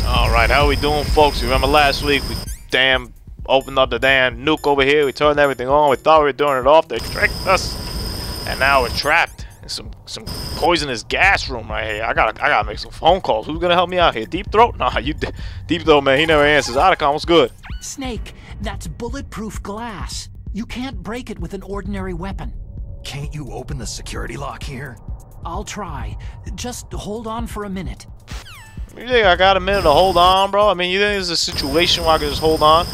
Alright, how we doing, folks? You remember last week we opened up the damn nuke over here, we turned everything on, we thought we were doing it off, they tricked us, and now we're trapped in some poisonous gas room right here. I gotta make some phone calls. Who's gonna help me out here? Deep Throat? Nah, Deep Throat, man, he never answers. Otacon, what's good? Snake, that's bulletproof glass. You can't break it with an ordinary weapon. Can't you open the security lock here? I'll try. Just hold on for a minute. You think I got a minute to hold on, bro? I mean, you think there's a situation where I can just hold on?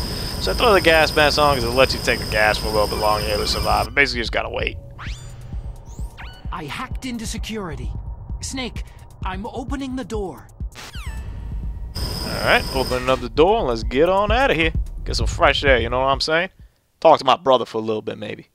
So I throw the gas mask on because it lets you take the gas for a little bit longer here to survive. But basically, you just gotta wait. I hacked into security. Snake, I'm opening the door. Alright, opening up the door and let's get on out of here. Get some fresh air, you know what I'm saying? Talk to my brother for a little bit, maybe.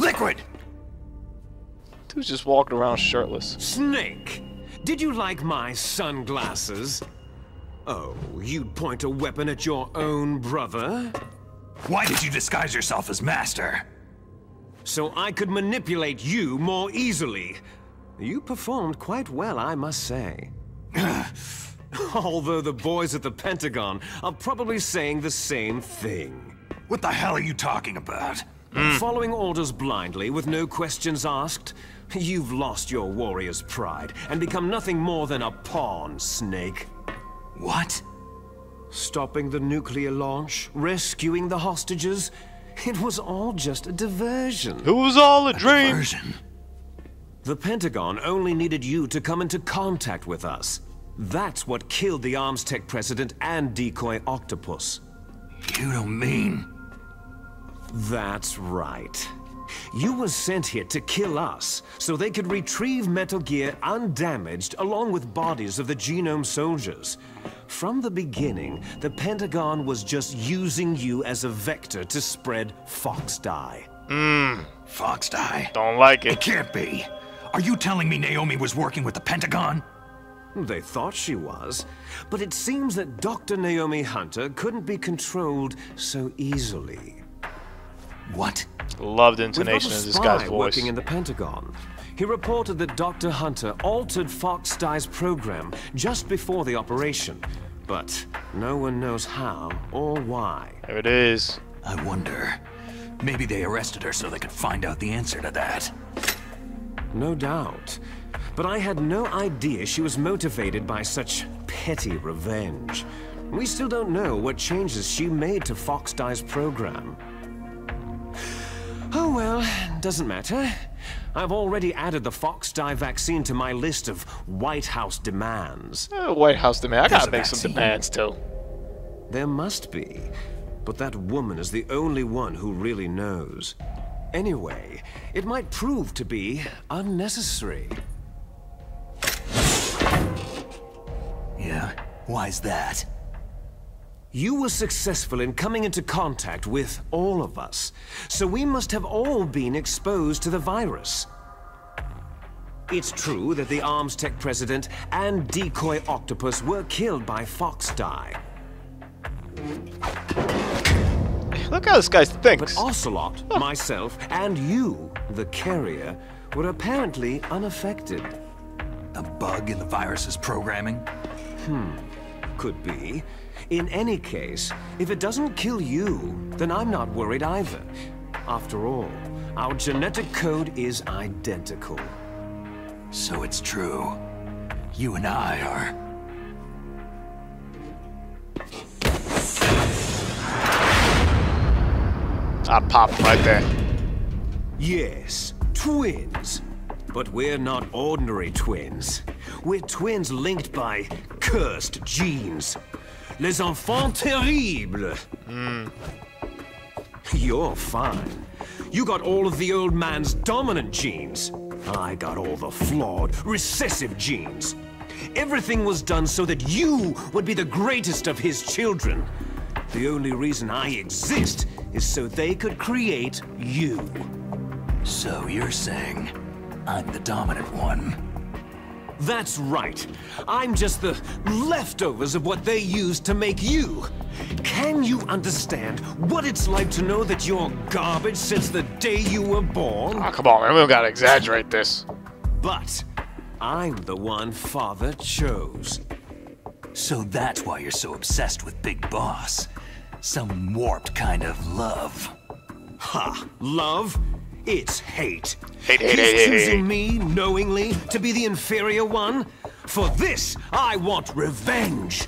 Liquid! Dude's just walking around shirtless. Snake, did you like my sunglasses? Oh, you'd point a weapon at your own brother? Why did you disguise yourself as Master? So I could manipulate you more easily. You performed quite well, I must say. Although the boys at the Pentagon are probably saying the same thing. What the hell are you talking about? Following orders blindly with no questions asked, you've lost your warrior's pride and become nothing more than a pawn, Snake. What? Stopping the nuclear launch, rescuing the hostages, it was all just a diversion. It was all a dream. Diversion? The Pentagon only needed you to come into contact with us. That's what killed the Armstech president and Decoy Octopus. You don't mean... That's right. You were sent here to kill us, so they could retrieve Metal Gear undamaged along with bodies of the Genome soldiers. From the beginning, the Pentagon was just using you as a vector to spread Fox Die. Fox Die? Don't like It it. can't be. Are you telling me Naomi was working with the Pentagon? They thought she was, but it seems that Dr. Naomi Hunter couldn't be controlled so easily. What? Love the We've got intonation a of this spy guy's voice. working in the Pentagon. He reported that Dr. Hunter altered Fox Die's program just before the operation, but no one knows how or why. There it is. I wonder. Maybe they arrested her so they could find out the answer to that. No doubt. But I had no idea she was motivated by such petty revenge. We still don't know what changes she made to Fox Die's program. Oh well, doesn't matter. I've already added the Fox Die vaccine to my list of White House demands. White House demand. I There's gotta a make some vaccine. demands too. There must be. But that woman is the only one who really knows. Anyway, it might prove to be unnecessary. Yeah? Why's that? You were successful in coming into contact with all of us, so we must have all been exposed to the virus. It's true that the Armstech president and Decoy Octopus were killed by Fox Die. Look how this guy But thinks. Ocelot, myself, and you, the carrier, were apparently unaffected. A bug in the virus's programming? Could be. In any case, if it doesn't kill you, then I'm not worried either. After all, our genetic code is identical. So it's true. You and I are... I popped right there. Yes, twins. But we're not ordinary twins. We're twins linked by cursed genes. Les enfants terribles. You're fine. You got all of the old man's dominant genes. I got all the flawed, recessive genes. Everything was done so that you would be the greatest of his children. The only reason I exist is so they could create you. So you're saying I'm the dominant one? That's right. I'm just the leftovers of what they used to make you. Can you understand what it's like to know that you're garbage since the day you were born? Oh, come on, man. We don't gotta exaggerate this. But I'm the one Father chose. So that's why you're so obsessed with Big Boss. Some warped kind of love. Ha! Love? It's hate. Hate, hate, He's hate, hate, choosing hate. me knowingly to be the inferior one. For this, I want revenge.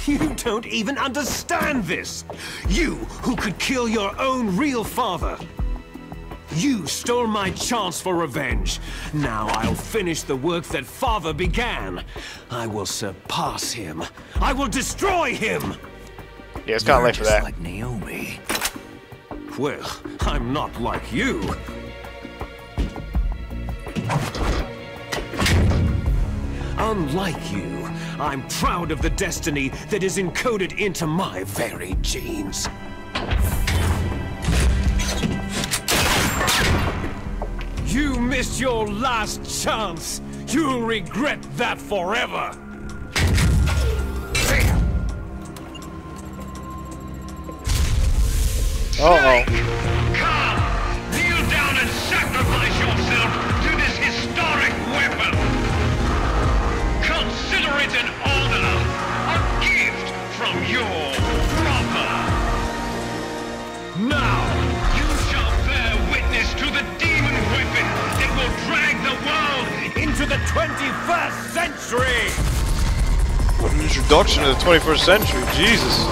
You don't even understand this. You who could kill your own real father. You stole my chance for revenge. Now I'll finish the work that Father began. I will surpass him. I will destroy him. Yeah, it's kind of late for that. Like Naomi. Well, I'm not like you. Unlike you, I'm proud of the destiny that is encoded into my very genes. You missed your last chance. You'll regret that forever. Uh-oh. Come! Kneel down and sacrifice yourself to this historic weapon! Consider it an honor, a gift from your brother! Now! You shall bear witness to the demon weapon that will drag the world Into the 21st century! What an introduction to the 21st century. Jesus.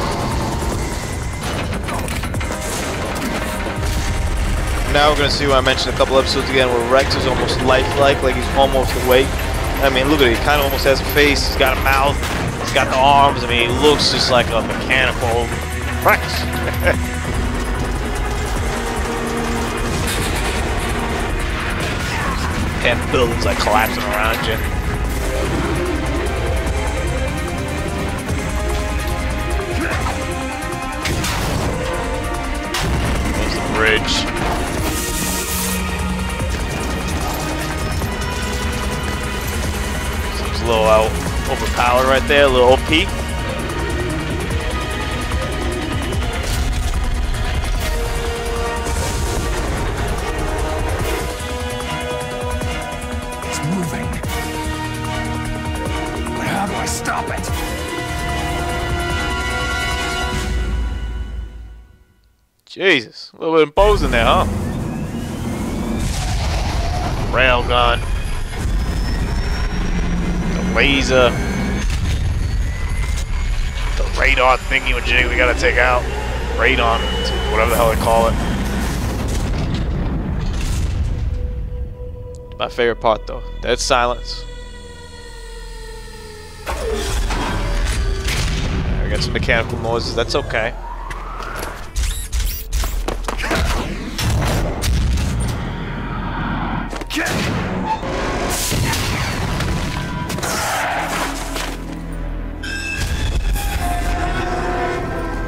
Now we're gonna see what I mentioned a couple episodes again, where Rex is almost lifelike, like he's almost awake. I mean, look at it. He kind of almost has a face. He's got a mouth. He's got the arms. I mean, he looks just like a mechanical Rex. And buildings like collapsing around you. There's the bridge. Seems a little overpowered right there, a little OP. Stop it! Jesus, a little bit imposing there, huh? Railgun. The laser. The radar thingy-majig we gotta take out. Radon, whatever the hell they call it. My favorite part though, dead silence. We got some mechanical noises, that's okay.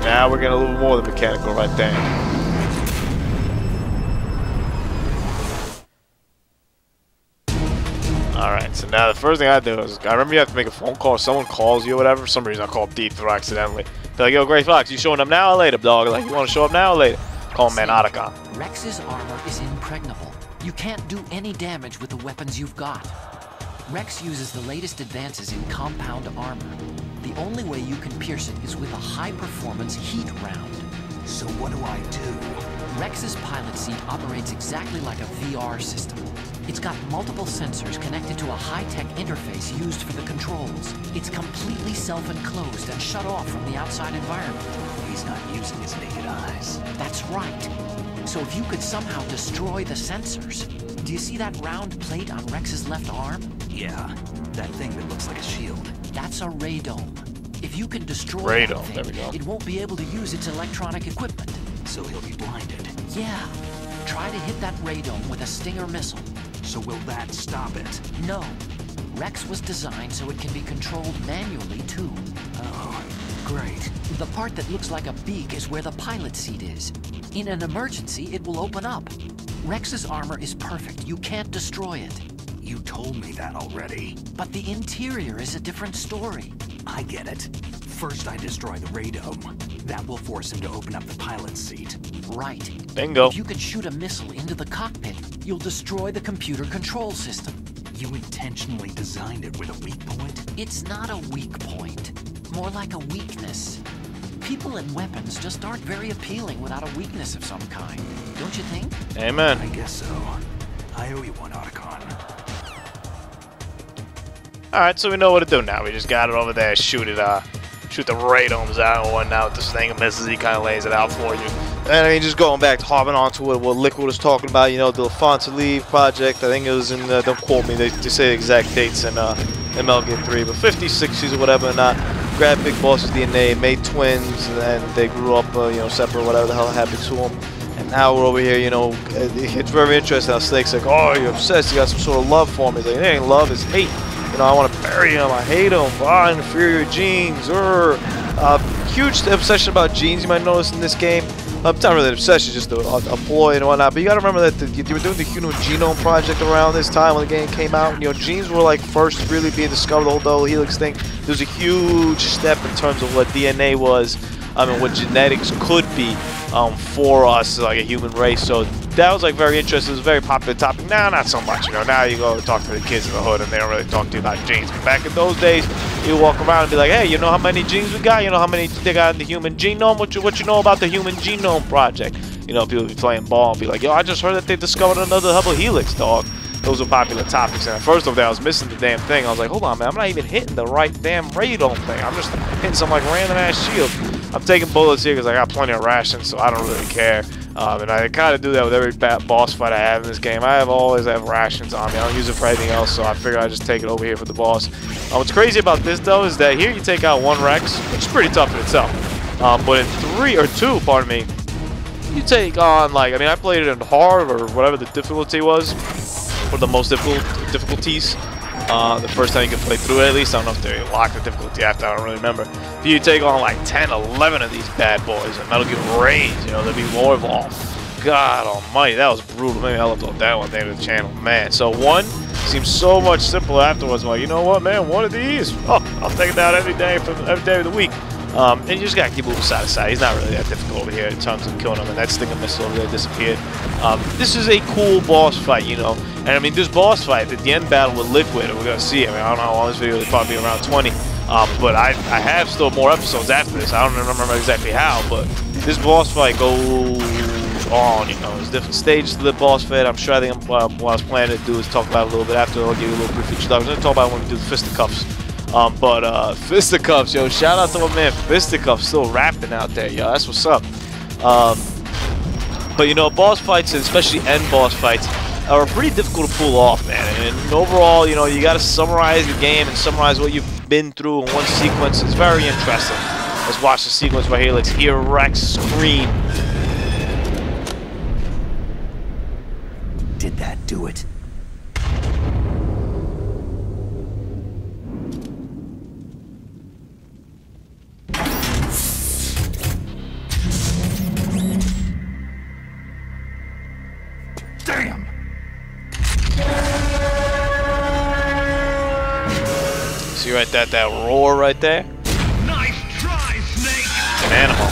Now we're getting a little more of the mechanical right there. Alright, so now the first thing I do is, I remember you have to make a phone call, someone calls you or whatever, for some reason I called D3 accidentally. They're like, yo, Gray Fox, you showing up now or later, dog? Like, you want to show up now or later? Call man Otacon. Rex's armor is impregnable. You can't do any damage with the weapons you've got. Rex uses the latest advances in compound armor. The only way you can pierce it is with a high-performance heat round. So what do I do? Rex's pilot seat operates exactly like a VR system. It's got multiple sensors connected to a high-tech interface used for the controls. It's completely self-enclosed and shut off from the outside environment. He's not using his naked eyes. That's right. So if you could somehow destroy the sensors... Do you see that round plate on Rex's left arm? Yeah, that thing that looks like a shield. That's a radome. If you can destroy that Radome, there we thing, go. it won't be able to use its electronic equipment. So he'll be blinded. Yeah. Try to hit that radome with a Stinger missile. So will that stop it? No. Rex was designed so it can be controlled manually, too. Oh, great. The part that looks like a beak is where the pilot seat is. In an emergency, it will open up. Rex's armor is perfect. You can't destroy it. You told me that already. But the interior is a different story. I get it. First I destroy the radome. That will force him to open up the pilot's seat. Right. Bingo. If you can shoot a missile into the cockpit, you'll destroy the computer control system. You intentionally designed it with a weak point? It's not a weak point. More like a weakness. People and weapons just aren't very appealing without a weakness of some kind. Don't you think? Amen. I guess so. I owe you one, Otacon. Alright, so we know what to do now. We just got it over there. Shoot it, shoot the radomes out and whatnot with the Stinger misses. He kind of lays it out for you. And I mean, just going back, hopping onto what Liquid was talking about, you know, the Alfonso Leave project. I think it was in, don't quote me, they say the exact dates in Metal Gear 3, but 50s, 60s, or whatever, and grabbed Big Boss's DNA, made twins, and then they grew up, you know, separate, whatever the hell happened to them. And now we're over here, you know, it's very interesting how Snake's like, oh, you're obsessed, you got some sort of love for me. He's like, it ain't love, it's hate. You know, I want to bury him, I hate him, inferior genes, huge obsession about genes, you might notice in this game. It's not really an obsession, just a ploy and whatnot. But you got to remember that you were doing the Human Genome Project around this time when the game came out. You know, genes were like first really being discovered. The whole Helix thing. There was a huge step in terms of what DNA was. I mean, what genetics could be for us, like a human race. So that was like very interesting. It was a very popular topic. Now, not so much. You know, now you go talk to the kids in the hood and they don't really talk to you about genes. But back in those days, you walk around and be like, hey, you know how many genes we got? You know how many they got in the Human Genome? What you know about the Human Genome Project? You know, people be playing ball and be like, yo, I just heard that they discovered another Hubble Helix, dog. Those were popular topics. And at first of that, I was missing the damn thing. I was like, hold on, man, I'm not even hitting the right damn radome thing. I'm just hitting some like random ass shield. I'm taking bullets here because I got plenty of rations, so I don't really care. And I kind of do that with every boss fight I have in this game. I always have rations on me. I don't use it for anything else, so I figured I'd just take it over here for the boss. What's crazy about this, though, is that here you take out one Rex, which is pretty tough in itself. But in 2, pardon me, you take on, like, I mean, I played it in hard or whatever the difficulty was, or the most difficulties. The first time you can play through it, at least. I don't know if they locked the difficulty after, I don't really remember. If you take on like 10, 11 of these bad boys in Metal Gear Rage, you know, there'll be more of all. God almighty, that was brutal. Maybe I'll upload that one day to the channel. Man, so 1 seems so much simpler afterwards. I'm like, you know what, man, 1 of these? Oh, I'll take it out every day of the week. And you just gotta keep moving side to side. He's not really that difficult over here in terms of killing him, and that Stinger missile over there disappeared. This is a cool boss fight, you know. And I mean, this boss fight, the end battle with Liquid, we're gonna see. I mean, I don't know how long this video is, probably around 20. But I have still more episodes after this. I don't remember exactly how, but this boss fight goes on, you know. There's different stages to the boss fight. I'm sure I think what I was planning to do is talk about it a little bit after. I'll give you a little brief introduction. I'm gonna talk about it when we do the Fisticuffs. Fisticuffs, yo, shout out to my man Fisticuffs, still rapping out there, yo, that's what's up. But you know, boss fights, and especially end boss fights, are pretty difficult to pull off, man. And overall, you know, you gotta summarize the game and summarize what you've been through in one sequence. It's very interesting. Let's watch the sequence where Helix hear Rex scream. Did that do it? Damn! See right that roar right there? Nice try, Snake! It's an animal.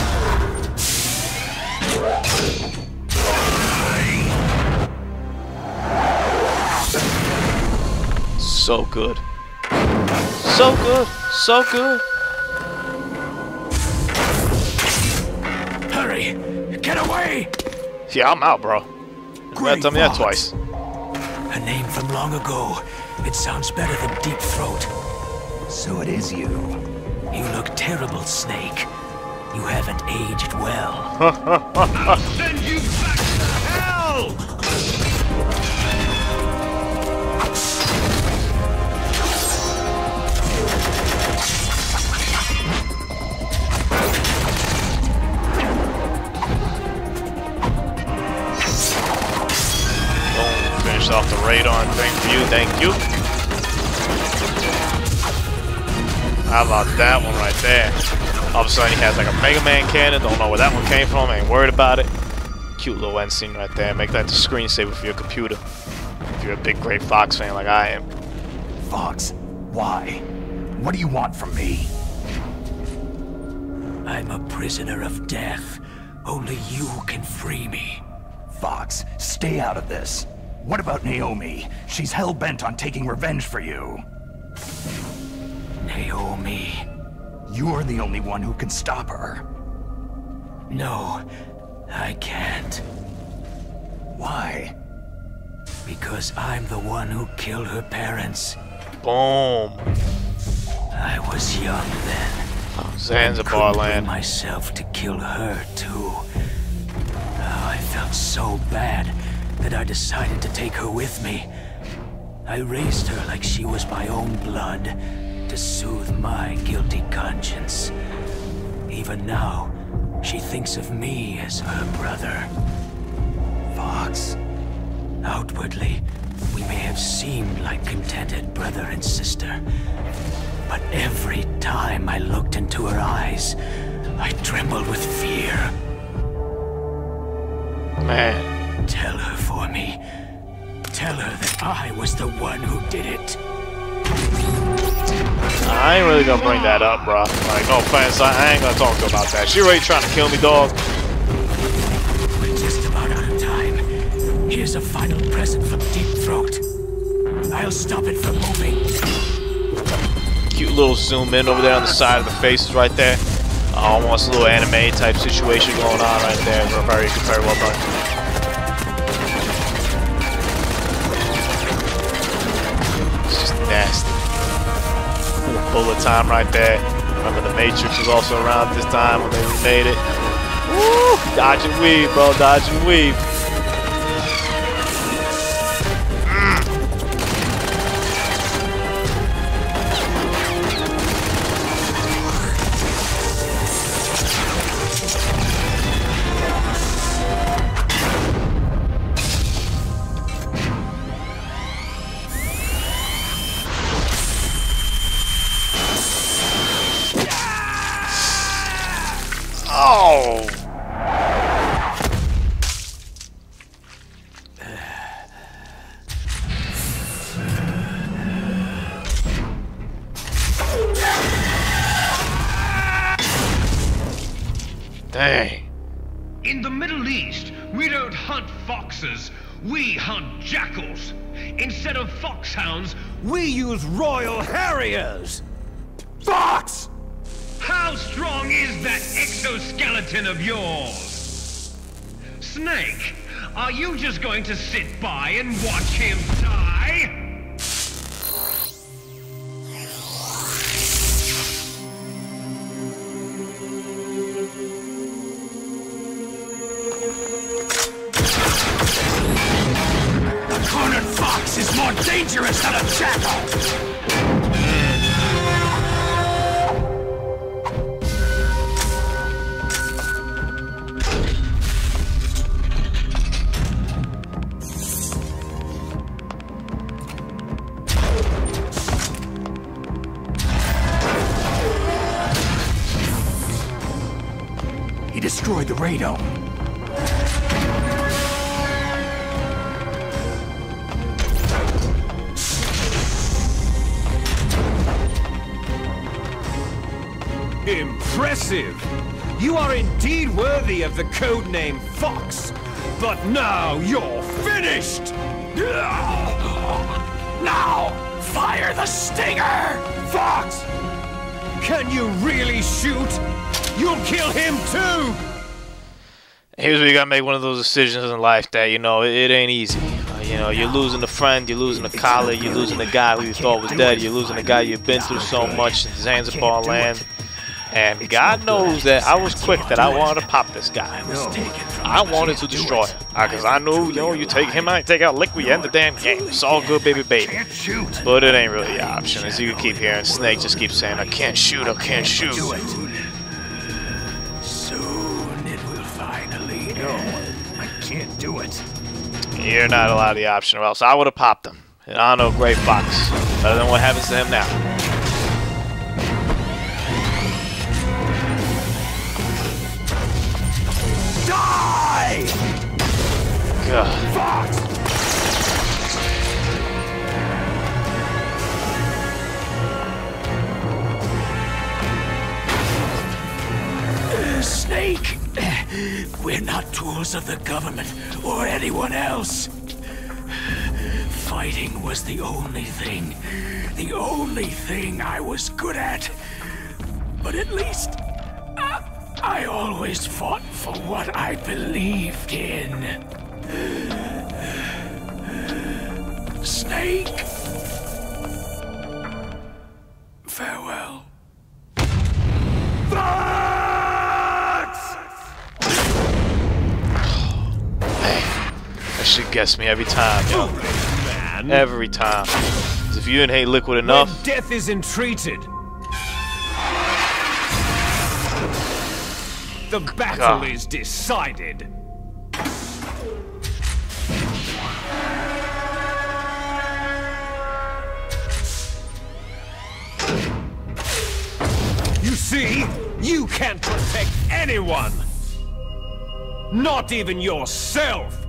So good. So good. So good. Hurry! Get away! Yeah, I'm out, bro. You gotta tell me that twice. A name from long ago. It sounds better than Deep Throat. So it is you. You look terrible, Snake. You haven't aged well. I'll send you back to hell! talent thing for you, thank you. How about that one right there? All of a sudden he has like a Mega Man cannon, don't know where that one came from, ain't worried about it. Cute little end scene right there. Make that the screensaver for your computer. If you're a big Gray Fox fan like I am. Fox, why? What do you want from me? I'm a prisoner of death. Only you can free me. Fox, stay out of this. What about Naomi? She's hell-bent on taking revenge for you. Naomi. You're the only one who can stop her. No, I can't. Why? Because I'm the one who killed her parents. Boom. I was young then. Zanzibar Bring land. myself to kill her too. Oh, I felt so bad that I decided to take her with me. I raised her like she was my own blood to soothe my guilty conscience. Even now, she thinks of me as her brother. Fox. Outwardly, we may have seemed like contented brother and sister. But every time I looked into her eyes, I trembled with fear. Man. Tell her for me. Tell her that I was the one who did it. I ain't really gonna bring that up, bro. Like, no offense, I ain't gonna talk to her about that. She really trying to kill me, dog. We're just about out of time. Here's a final present from Deep Throat. I'll stop it from moving. Cute little zoom in over there on the side of the faces right there. Almost a little anime type situation going on right there. Very well done. It's just nasty. Bullet time right there. Remember the Matrix was also around this time when they remade it. Woo! Dodge and weave, bro. Dodge and weave. Oh! Dang. In the Middle East, we don't hunt foxes, we hunt jackals. Instead of foxhounds, We use Royal Harriers! Fox! how strong is that exoskeleton of yours? Snake, are you just going to sit by and watch him die? A cornered fox is more dangerous than a jackal! He destroyed the radome. Impressive! You are indeed worthy of the codename Fox, but now you're finished! Now, fire the stinger! Fox! Can you really shoot? You'll kill him too! Here's where you gotta make one of those decisions in life that, you know, it ain't easy. You know, you're losing a friend, you're losing a colleague, you're losing a guy who you thought was dead, you're losing a guy you've been through so much in Zanzibar land. And God knows that I was quick that I wanted to pop this guy. I wanted to destroy him. Because I knew, you know, you take him out, you take out Liquid, you end the damn game. It's all good, baby, baby. But it ain't really the option. As you can keep hearing, Snake just keeps saying, I can't shoot, I can't shoot. Soon it will finally end. I can't do it. You're not allowed the option, or else I would have popped him. in honor of Gray Fox. Better than what happens to him now. Die! God. Fox! Snake, we're not tools of the government or anyone else. Fighting was the only thing I was good at. But at least, I always fought for what I believed in. Snake, farewell. That shit gets me every time, yo. Every time. 'Cause if you didn't hate Liquid enough... When death is entreated, the battle is decided. You see, you can't protect anyone. Not even yourself.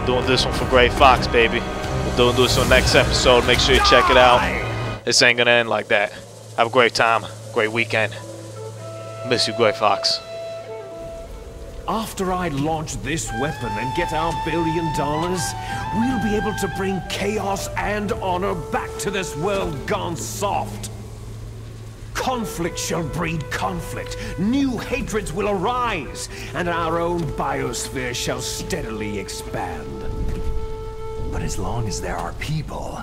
Doing this one for Gray Fox, baby. We're doing this on next episode. Make sure you check it out. This ain't gonna end like that. Have a great time, great weekend. Miss you, Gray Fox. After I launch this weapon and get our $1 billion, we'll be able to bring chaos and honor back to this world gone soft. Conflict shall breed conflict, new hatreds will arise, and our own biosphere shall steadily expand. But as long as there are people...